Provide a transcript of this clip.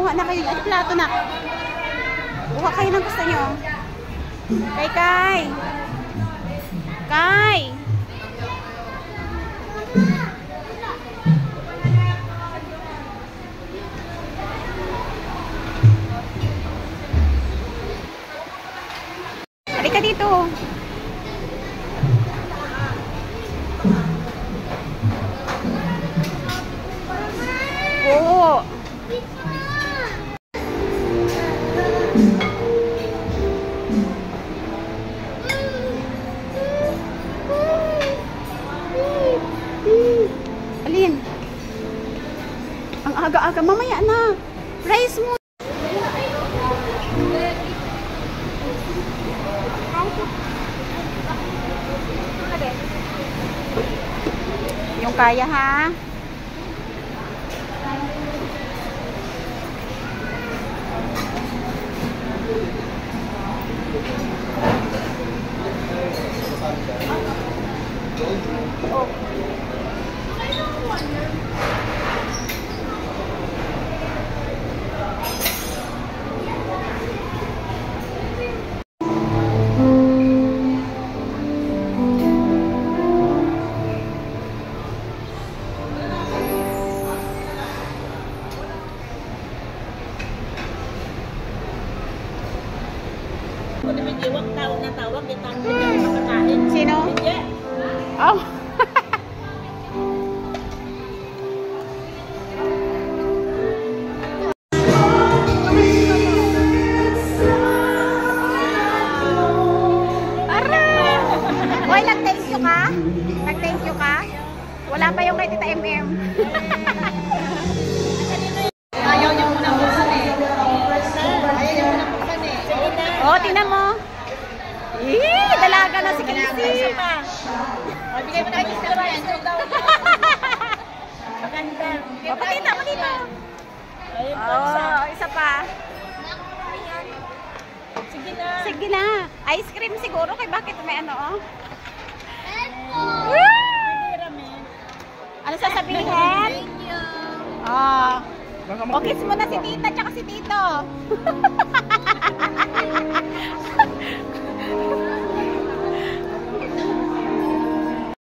Kumuha na kayo. Ay, plato na. Kuha kayo ng gusto nyo. Kay Kai. Kai. Halika dito. Oo. Alin? Ang aga-aga. Mamaya na. Rice mo. Yung kaya ha. Sino? Oh. Hoy, nag-thank you ka? Nag-thank you ka? Wala pa yung kay Tita MM. Ayaw niya muna buksan eh. Ayaw niya muna buksan eh. Sige na. Oh, tingnan mo. Dalaga na si Casey. O, bigay mo na kay Casey naman. Joke daw. Maganda. Pakita, pakita. Oh, isa pa. Sige na. Sige na. Ice cream siguro kay bakit may ano oh. Ano sasabihin? Thank you. Oh. O kiss mo na si tita tsaka si tito.